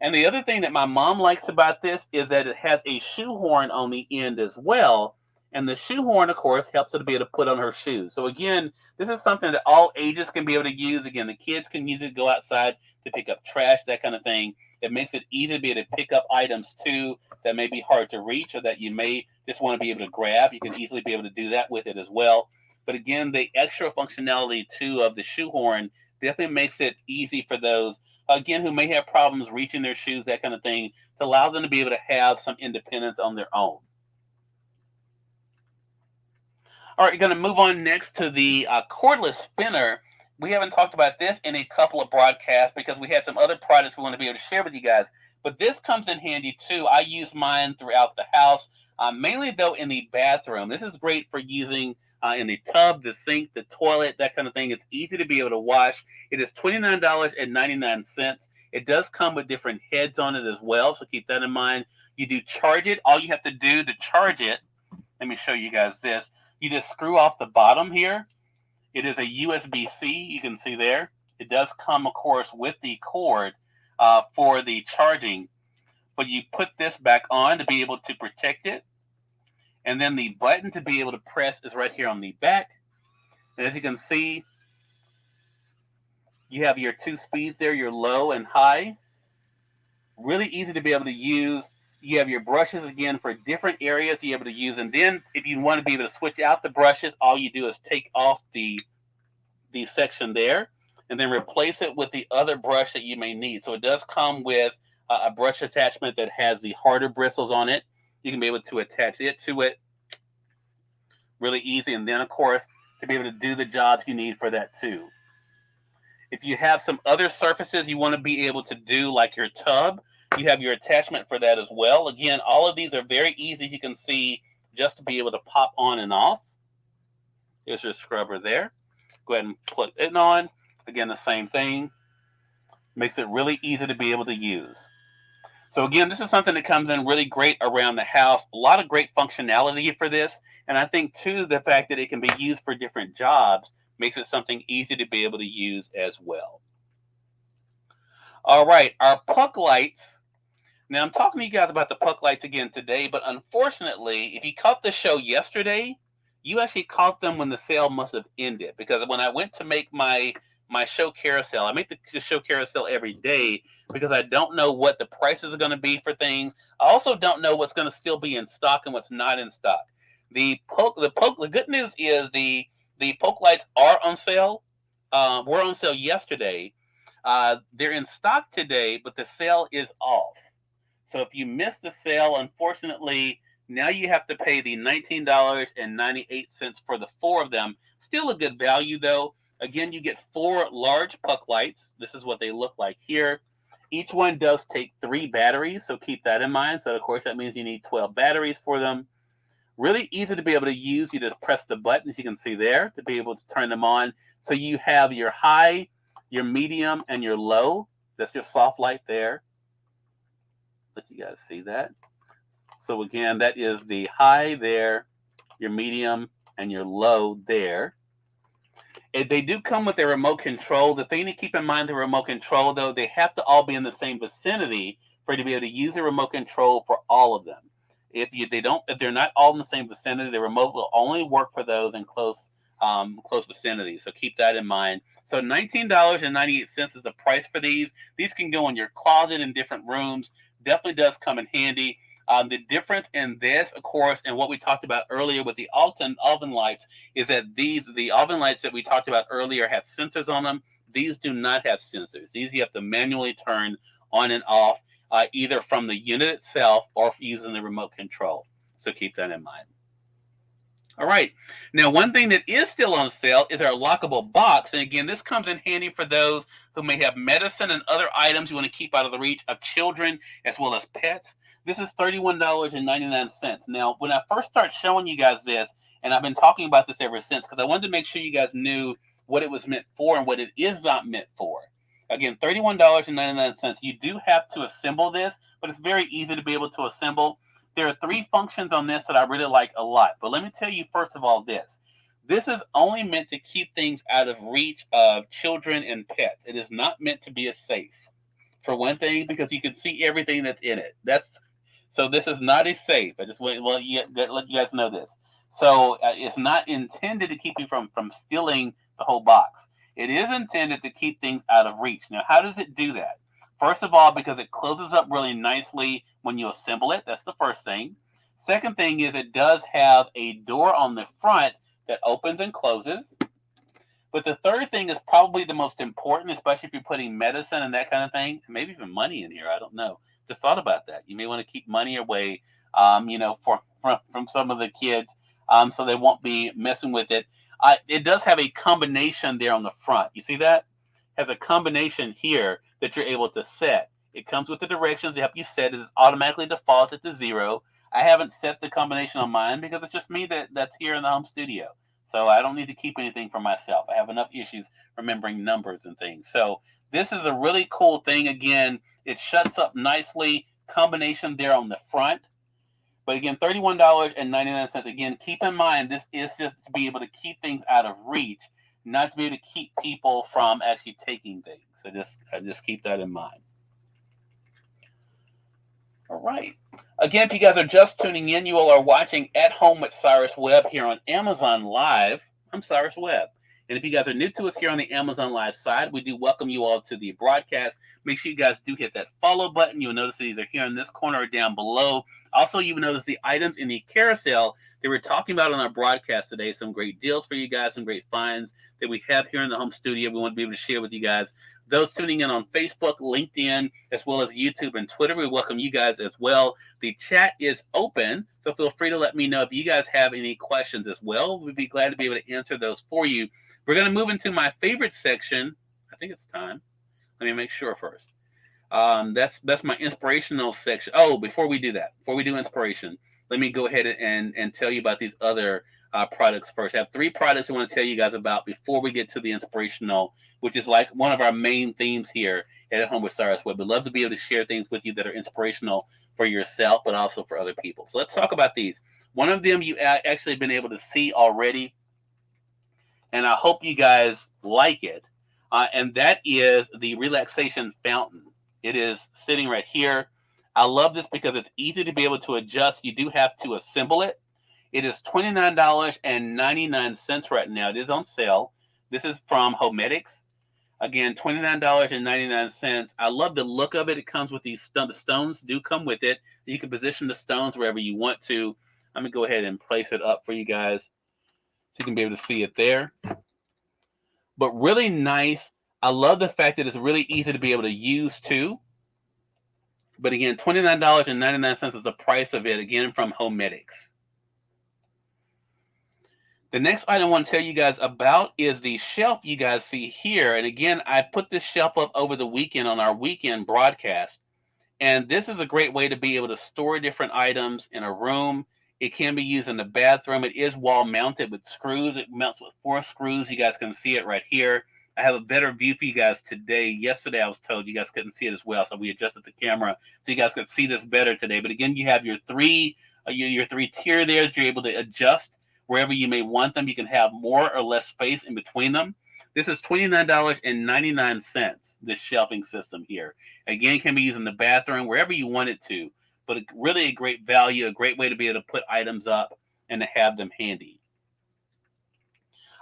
And the other thing that my mom likes about this is that it has a shoehorn on the end as well. And the shoehorn, of course, helps her to be able to put on her shoes. So again, this is something that all ages can be able to use. Again, the kids can use it to go outside to pick up trash, that kind of thing. It makes it easy to be able to pick up items too that may be hard to reach or that you may just want to be able to grab. You can easily be able to do that with it as well. But again, the extra functionality too of the shoehorn definitely makes it easy for those, again, who may have problems reaching their shoes, that kind of thing, to allow them to be able to have some independence on their own. All right, we're going to move on next to the cordless spinner. We haven't talked about this in a couple of broadcasts because we had some other products we want to be able to share with you guys. But this comes in handy too. I use mine throughout the house, mainly though in the bathroom. This is great for using in the tub, the sink, the toilet, that kind of thing. It's easy to be able to wash. It is $29.99. It does come with different heads on it as well, so keep that in mind. You do charge it. All you have to do to charge it, let me show you guys this. You just screw off the bottom here. It is a USB-C, you can see there. It does come, of course, with the cord for the charging, but you put this back on to be able to protect it. And then the button to be able to press is right here on the back. And as you can see, You have your two speeds there, your low and high. Really easy to be able to use. You have your brushes again for different areas you're able to use. And then if you want to be able to switch out the brushes, all you do is take off the section there and then replace it with the other brush that you may need. So it does come with a brush attachment that has the harder bristles on it. You can be able to attach it to it really easy. And then, of course, to be able to do the jobs you need for that too. If you have some other surfaces you want to be able to do, like your tub, you have your attachment for that as well. Again, all of these are very easy, you can see, just to be able to pop on and off. Here's your scrubber there. Go ahead and plug it on. Again, the same thing. Makes it really easy to be able to use. So again, this is something that comes in really great around the house. A lot of great functionality for this. And I think, too, the fact that it can be used for different jobs makes it something easy to be able to use as well. All right, our puck lights. Now, I'm talking to you guys about the puck lights again today, but unfortunately, if you caught the show yesterday, you actually caught them when the sale must have ended. Because when I went to make my show carousel, I make the show carousel every day because I don't know what the prices are going to be for things. I also don't know what's going to still be in stock and what's not in stock. The good news is the poke lights are on sale. Were on sale yesterday. They're in stock today, but the sale is off. So if you missed the sale, unfortunately, now you have to pay the $19.98 for the 4 of them. Still a good value, though. Again, you get 4 large puck lights. This is what they look like here. Each one does take 3 batteries, so keep that in mind. So, of course, that means you need 12 batteries for them. Really easy to be able to use. You just press the buttons you can see there to be able to turn them on. So you have your high, your medium, and your low. That's your soft light there. Let you guys see that. So again, that is the high there, your medium, and your low there. And they do come with a remote control. The thing to keep in mind, the remote control, though, they have to all be in the same vicinity for you to be able to use the remote control for all of them. If they're not all in the same vicinity, the remote will only work for those in close vicinity. So keep that in mind. So $19.98 is the price for these. These can go in your closet in different rooms. Definitely does come in handy. The difference in this, of course, and what we talked about earlier with the oven lights is that the oven lights that we talked about earlier have sensors on them. These do not have sensors. These you have to manually turn on and off, either from the unit itself or using the remote control. So keep that in mind. All right. Now, one thing that is still on sale is our lockable box. And again, this comes in handy for those who may have medicine and other items you want to keep out of the reach of children as well as pets. This is $31.99. Now, when I first started showing you guys this, and I've been talking about this ever since, because I wanted to make sure you guys knew what it was meant for and what it is not meant for. Again, $31.99. You do have to assemble this, but it's very easy to be able to assemble. There are 3 functions on this that I really like a lot. But let me tell you, first of all, this. This is only meant to keep things out of reach of children and pets. It is not meant to be a safe. For one thing, because you can see everything that's in it. So this is not a safe. I just want to let you guys know this. So it's not intended to keep you from stealing the whole box. It is intended to keep things out of reach. Now, how does it do that? First of all, because it closes up really nicely when you assemble it. That's the first thing. Second thing is it does have a door on the front that opens and closes. But the third thing is probably the most important, especially if you're putting medicine and that kind of thing, maybe even money in here. I don't know. Just thought about that. You may want to keep money away, from some of the kids, so they won't be messing with it. It does have a combination there on the front. You see that? It has a combination here that you're able to set. It comes with the directions to help you set it. It automatically defaults to 0. I haven't set the combination on mine because it's just me that's here in the home studio. So I don't need to keep anything for myself. I have enough issues remembering numbers and things. So this is a really cool thing. Again, it shuts up nicely. Combination there on the front. But again, $31.99. Again, keep in mind, this is just to be able to keep things out of reach, not to be able to keep people from actually taking things. So just keep that in mind. All right. Again, if you guys are just tuning in, you all are watching At Home with Cyrus Webb here on Amazon Live. I'm Cyrus Webb. And if you guys are new to us here on the Amazon Live side, we do welcome you all to the broadcast. Make sure you guys do hit that follow button. You'll notice these are here in this corner or down below. Also, you will notice the items in the carousel that we're talking about on our broadcast today. Some great deals for you guys, some great finds that we have here in the home studio. We want to be able to share with you guys. Those tuning in on Facebook, LinkedIn, as well as YouTube and Twitter, we welcome you guys as well. The chat is open, so feel free to let me know if you guys have any questions as well. We'd be glad to be able to answer those for you. We're going to move into my favorite section. I think it's time. Let me make sure first. That's my inspirational section. Oh, before we do that, before we do inspiration, let me go ahead and tell you about these other products first. I have 3 products I want to tell you guys about before we get to the inspirational, which is like one of our main themes here at Home with Cyrus Webb. We'd love to be able to share things with you that are inspirational for yourself, but also for other people. So let's talk about these. One of them you actually been able to see already, and I hope you guys like it, and that is the relaxation fountain. It is sitting right here. I love this because it's easy to be able to adjust. You do have to assemble it. It is $29.99 right now. It is on sale. This is from Homedics. Again, $29.99. I love the look of it. It comes with these the stones do come with it. You can position the stones wherever you want to. I'm going to go ahead and place it up for you guys so you can be able to see it there. But really nice. I love the fact that it's really easy to be able to use too. But again, $29.99 is the price of it, again, from Homedics. The next item I want to tell you guys about is the shelf you guys see here. And again, I put this shelf up over the weekend on our weekend broadcast. And this is a great way to be able to store different items in a room. It can be used in the bathroom. It is wall mounted with screws. It mounts with 4 screws. You guys can see it right here. I have a better view for you guys today. Yesterday, I was told you guys couldn't see it as well, so we adjusted the camera so you guys could see this better today. But again, you have your three tier there that you're able to adjust wherever you may want them. You can have more or less space in between them. This is $29.99, this shelving system here. Again, can be used in the bathroom, wherever you want it to, but really a great value, a great way to be able to put items up and to have them handy.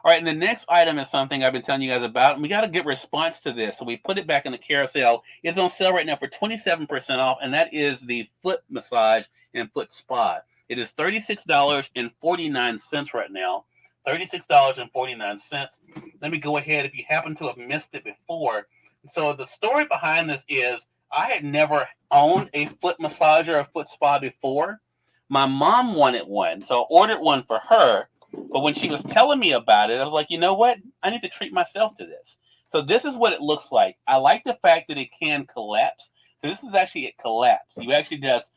All right, and the next item is something I've been telling you guys about, and we got a good response to this. So we put it back in the carousel. It's on sale right now for 27% off, and that is the foot massage and foot spa. It is $36.49 right now. $36.49. Let me go ahead if you happen to have missed it before. So the story behind this is I had never owned a foot massager or a foot spa before. My mom wanted one, so I ordered one for her. But when she was telling me about it, I was like, you know what? I need to treat myself to this. So this is what it looks like. I like the fact that it can collapse. So this is actually a collapse. You actually just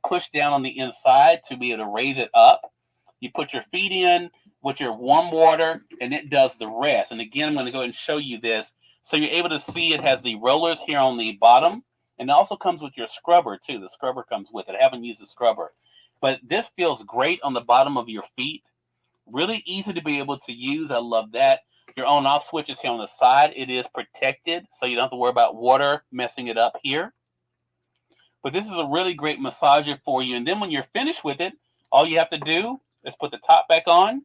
push down on the inside to be able to raise it up. You put your feet in with your warm water, and it does the rest. And again, I'm going to go ahead and show you this. So you're able to see it has the rollers here on the bottom, and it also comes with your scrubber too. The scrubber comes with it. I haven't used the scrubber. But this feels great on the bottom of your feet. Really easy to be able to use. I love that. Your on-off switch is here on the side. It is protected, so you don't have to worry about water messing it up here. But this is a really great massager for you. And then when you're finished with it, all you have to do is put the top back on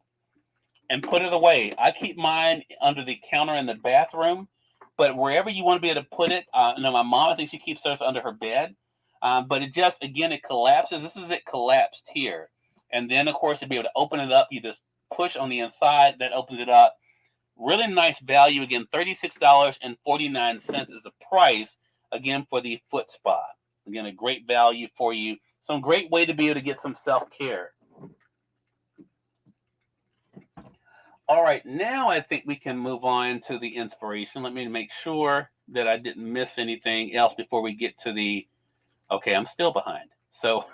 and put it away. I keep mine under the counter in the bathroom, but wherever you want to be able to put it, my mom, I think she keeps hers under her bed. But it just, again, it collapses. This is it collapsed here. And then, of course, to be able to open it up, you just push on the inside. That opens it up. Really nice value. Again, $36.49 is the price, again, for the foot spa. Again, a great value for you. Some great way to be able to get some self-care. All right, now I think we can move on to the inspiration. Let me make sure that I didn't miss anything else before we get to the... Okay, I'm still behind. So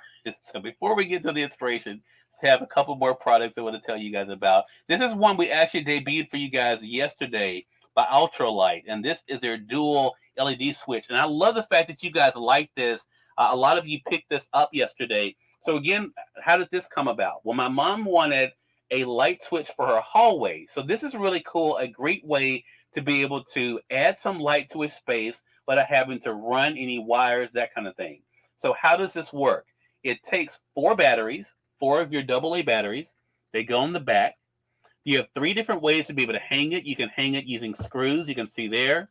before we get to the inspiration, have a couple more products I want to tell you guys about. This is one we actually debuted for you guys yesterday by Ultralight, and this is their dual LED switch. And I love the fact that you guys like this. A lot of you picked this up yesterday. So again, how did this come about? Well, my mom wanted a light switch for her hallway. So this is really cool, a great way to be able to add some light to a space without having to run any wires, that kind of thing. So how does this work? It takes 4 batteries, 4 of your AA batteries. They go in the back. You have 3 different ways to be able to hang it. You can hang it using screws, you can see there,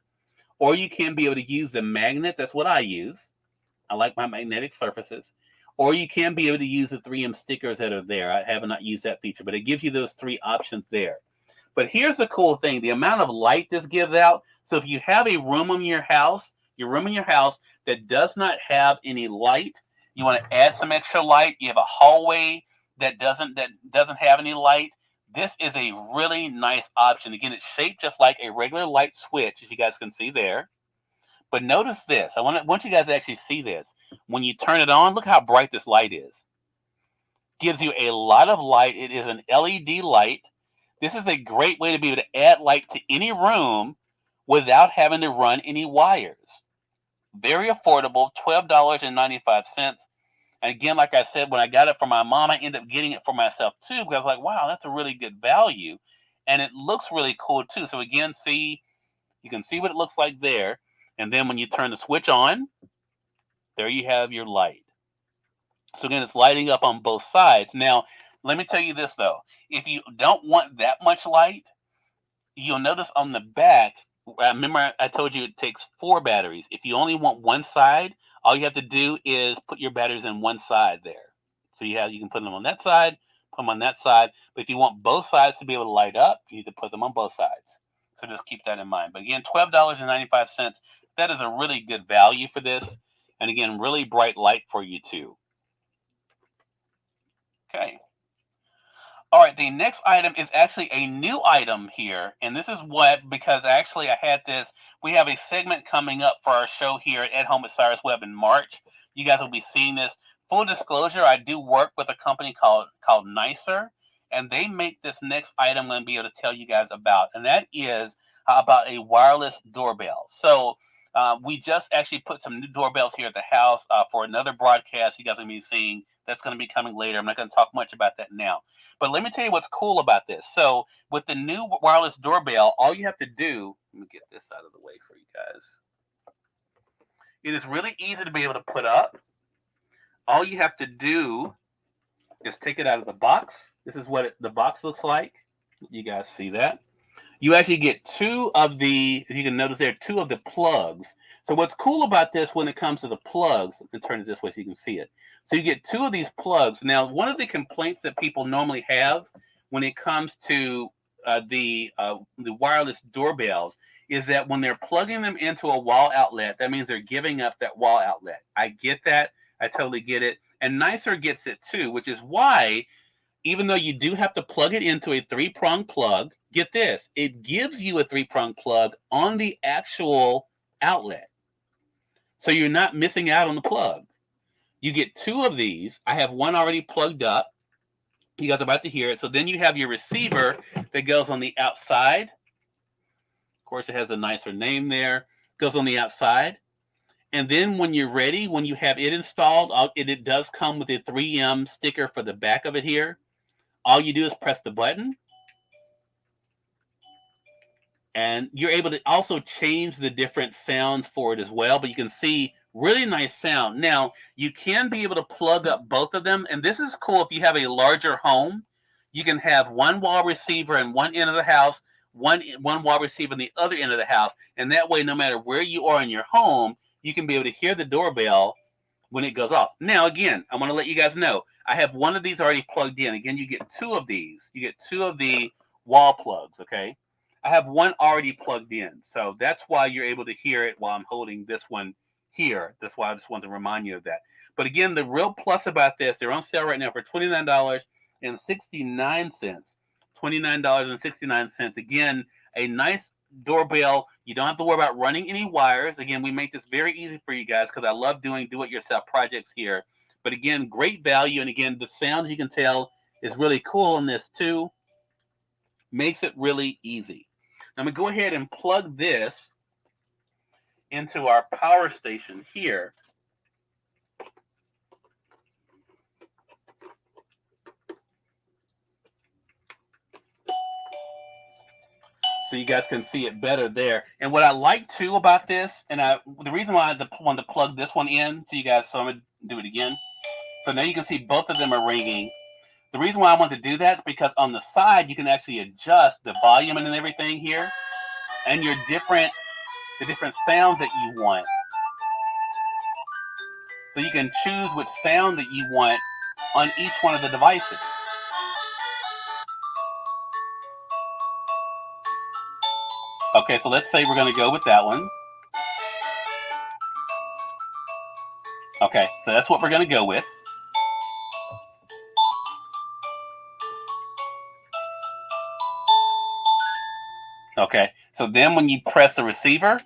or you can be able to use the magnets. That's what I use. I like my magnetic surfaces. Or you can be able to use the 3M stickers that are there. I have not used that feature, but it gives you those 3 options there. But here's the cool thing, the amount of light this gives out. So if you have a room in your house, that does not have any light, you want to add some extra light, you have a hallway that doesn't have any light, this is a really nice option. Again, it's shaped just like a regular light switch, as you guys can see there. But notice this. I want you guys to actually see this. When you turn it on, look how bright this light is. Gives you a lot of light. It is an LED light. This is a great way to be able to add light to any room without having to run any wires. Very affordable, $12.95. And again, like I said, when I got it for my mom, I ended up getting it for myself too, because I was like, wow, that's a really good value. And it looks really cool too. So again, you can see what it looks like there. And then when you turn the switch on, there you have your light. So again, it's lighting up on both sides. Now, let me tell you this though. If you don't want that much light, you'll notice on the back, remember I told you it takes 4 batteries. If you only want one side, all you have to do is put your batteries in one side there. So you can put them on that side, put them on that side. But if you want both sides to be able to light up, you need to put them on both sides. So just keep that in mind. But again, $12.95. That is a really good value for this. And again, really bright light for you too. Okay. All right, the next item is actually a new item here. And this is because actually I had this, we have a segment coming up for our show here at Home with Cyrus Webb in March. You guys will be seeing this. Full disclosure, I do work with a company called Nicer, and they make this next item I'm going to be able to tell you guys about. And that is about a wireless doorbell. So we just actually put some new doorbells here at the house for another broadcast you guys are going to be seeing. That's going to be coming later. I'm not going to talk much about that now. But let me tell you what's cool about this. So with the new wireless doorbell, all you have to do, let me get this out of the way for you guys. It is really easy to be able to put up. All you have to do is take it out of the box. This is what the box looks like. You guys see that? You actually get 2 of the, if you can notice there, 2 of the plugs. So what's cool about this when it comes to the plugs, let me turn it this way so you can see it. So you get 2 of these plugs. Now, one of the complaints that people normally have when it comes to the wireless doorbells is that when they're plugging them into a wall outlet, that means they're giving up that wall outlet. I get that. I totally get it. And Nicer gets it too, which is why, even though you do have to plug it into a 3-prong plug, get this, it gives you a 3-prong plug on the actual outlet. So you're not missing out on the plug. You get 2 of these. I have one already plugged up. You guys are about to hear it. So then you have your receiver that goes on the outside. Of course, it has a nicer name there. Goes on the outside. And then when you're ready, when you have it installed, it does come with a 3M sticker for the back of it here. All you do is press the button. And you're able to also change the different sounds for it as well. But you can see really nice sound. Now, you can be able to plug up both of them. And this is cool if you have a larger home. You can have one wall receiver in one end of the house, one wall receiver in the other end of the house. And that way, no matter where you are in your home, you can be able to hear the doorbell when it goes off. Now, again, I want to let you guys know, I have one of these already plugged in. Again, you get 2 of these. You get 2 of the wall plugs, okay? I have one already plugged in. So that's why you're able to hear it while I'm holding this one here. That's why I just wanted to remind you of that. But again, the real plus about this, they're on sale right now for $29.69. $29.69. Again, a nice doorbell. You don't have to worry about running any wires. Again, we make this very easy for you guys because I love doing do-it-yourself projects here. But again, great value. And again, the sounds you can tell is really cool in this too. Makes it really easy. Now I'm going to go ahead and plug this into our power station here. So you guys can see it better there. And what I like too about this, and the reason why I wanted to plug this one in to you guys, so I'm going to do it again. So now you can see both of them are ringing. The reason why I want to do that is because on the side, you can actually adjust the volume and everything here and the different sounds that you want. So you can choose which sound that you want on each one of the devices. Okay, so let's say we're going to go with that one. Okay, so that's what we're going to go with. Okay, so then when you press the receiver,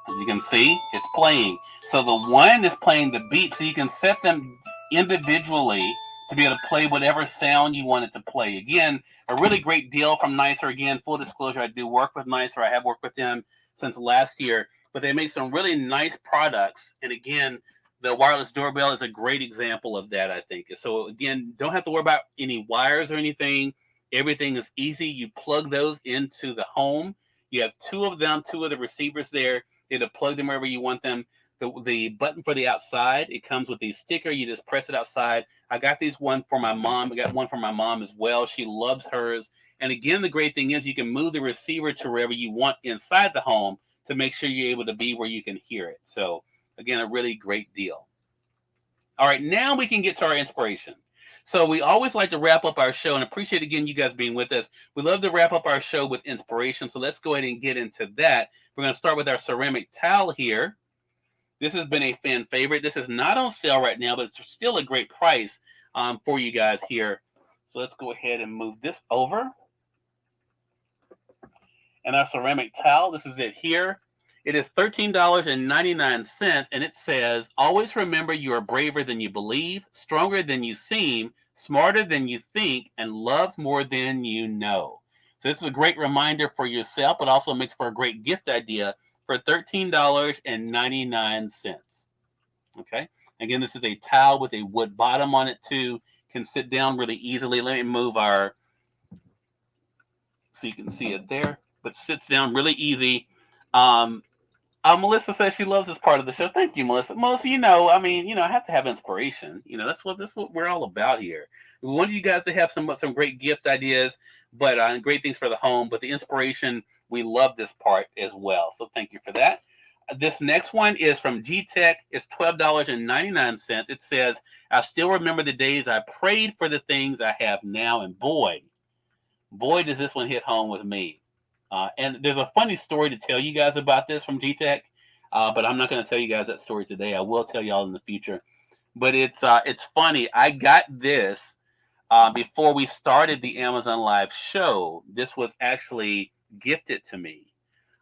as you can see, it's playing. So the one is playing the beep, so you can set them individually to be able to play whatever sound you want it to play. Again, a really great deal from Nicer. Again, full disclosure, I do work with Nicer. I have worked with them since last year, but they make some really nice products. And again, the wireless doorbell is a great example of that, I think. So again, don't have to worry about any wires or anything. Everything is easy. You plug those into the home. You have two of them, two of the receivers there. It'll plug them wherever you want them. The button for the outside, it comes with a sticker. You just press it outside. I got these one for my mom. I got one for my mom as well. She loves hers. And again, the great thing is you can move the receiver to wherever you want inside the home to make sure you're able to be where you can hear it. So again, a really great deal. All right, now we can get to our inspiration. So we always like to wrap up our show, and appreciate again you guys being with us. We love to wrap up our show with inspiration. So let's go ahead and get into that. We're going to start with our ceramic towel here. This has been a fan favorite. This is not on sale right now, but it's still a great price for you guys here. So let's go ahead and move this over. And our ceramic towel, this is it here. It is $13.99, and it says, always remember you are braver than you believe, stronger than you seem, smarter than you think, and loved more than you know. So this is a great reminder for yourself, but also makes for a great gift idea for $13.99. Okay. Again, this is a towel with a wood bottom on it too. Can sit down really easily. Let me move our, so you can see it there, but sits down really easy. Melissa says she loves this part of the show. Thank you, Melissa. Melissa, I have to have inspiration. That's what we're all about here. We wanted you guys to have some great gift ideas, but great things for the home. But the inspiration, we love this part as well. So thank you for that. This next one is from G-Tech. It's $12.99. It says, I still remember the days I prayed for the things I have now. And boy, does this one hit home with me. And there's a funny story to tell you guys about this from G-Tech, but I'm not going to tell you guys that story today. I will tell y'all in the future. But it's funny. I got this before we started the Amazon Live show. This was actually gifted to me.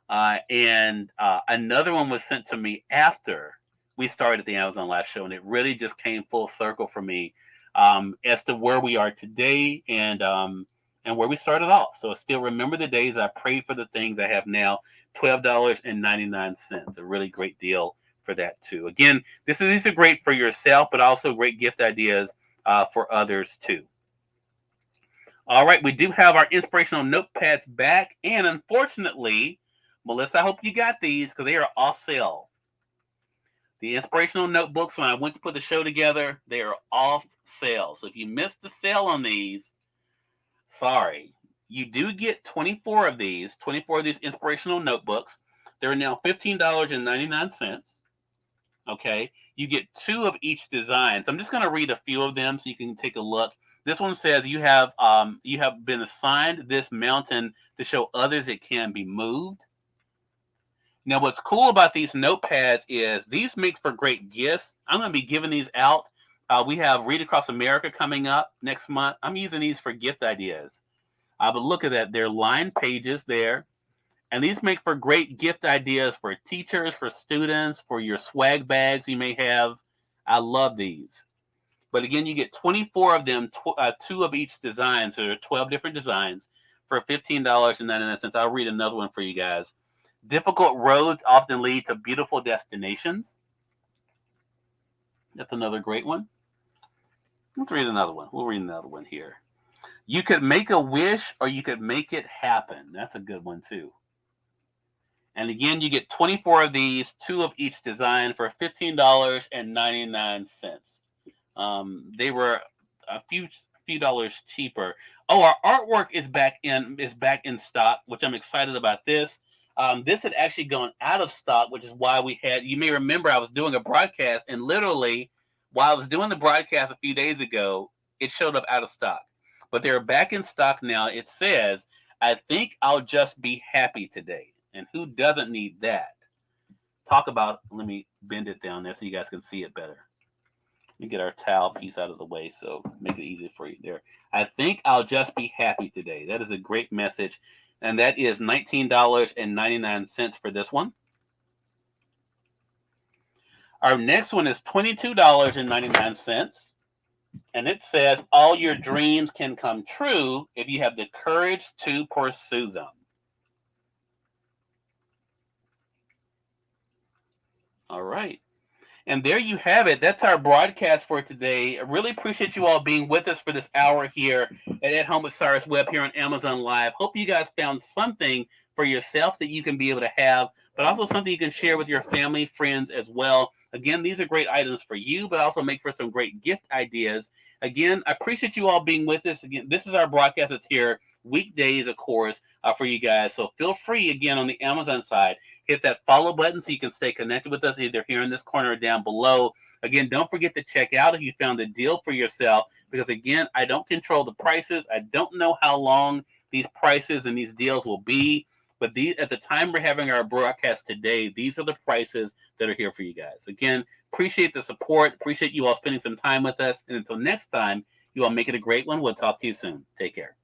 And another one was sent to me after we started the Amazon Live show. And it really just came full circle for me as to where we are today and where we started off. So I still remember the days I prayed for the things I have now. $12.99. A really great deal for that too. Again, these are great for yourself, but also great gift ideas for others too. All right, we do have our inspirational notepads back, and unfortunately, Melissa, I hope you got these because they are off sale. The inspirational notebooks, when I went to put the show together, they are off sale. So if you missed the sale on these, sorry. You do get 24 of these inspirational notebooks. They're now $15.99. Okay. You get 2 of each design. So I'm just going to read a few of them so you can take a look. This one says you have been assigned this mountain to show others it can be moved. Now, what's cool about these notepads is these make for great gifts. I'm going to be giving these out. We have Read Across America coming up next month. I'm using these for gift ideas. But look at that. They're lined pages there. And these make for great gift ideas for teachers, for students, for your swag bags you may have. I love these. But again, you get 24 of them, 2 of each design. So there are 12 different designs for $15.99. I'll read another one for you guys. Difficult roads often lead to beautiful destinations. That's another great one. Let's read another one. We'll read another one here. You could make a wish or you could make it happen. That's a good one too. And again, you get 24 of these, 2 of each design for $15.99. They were a few dollars cheaper. Oh, our artwork is back in stock, which I'm excited about this. This had actually gone out of stock, which is why we had. You may remember I was doing a broadcast, and literally, while I was doing the broadcast a few days ago, it showed up out of stock. But they're back in stock now. It says, "I think I'll just be happy today," and who doesn't need that? Talk about. Let me bend it down there so you guys can see it better. Let me get our towel piece out of the way so make it easy for you there. I think I'll just be happy today. That is a great message. And that is $19.99 for this one. Our next one is $22.99. And it says, all your dreams can come true if you have the courage to pursue them. All right. And there you have it. That's our broadcast for today. I really appreciate you all being with us for this hour here at Home with Cyrus Webb here on Amazon Live. Hope you guys found something for yourself that you can be able to have, but also something you can share with your family, friends as well. Again, these are great items for you, but also make for some great gift ideas. Again, I appreciate you all being with us. Again, this is our broadcast that's here weekdays, of course, for you guys. So feel free, again, on the Amazon side, hit that follow button so you can stay connected with us either here in this corner or down below. Again, don't forget to check out if you found a deal for yourself, because again, I don't control the prices. I don't know how long these prices and these deals will be, but at the time we're having our broadcast today, these are the prices that are here for you guys. Again, appreciate the support. Appreciate you all spending some time with us. And until next time, you all make it a great one. We'll talk to you soon. Take care.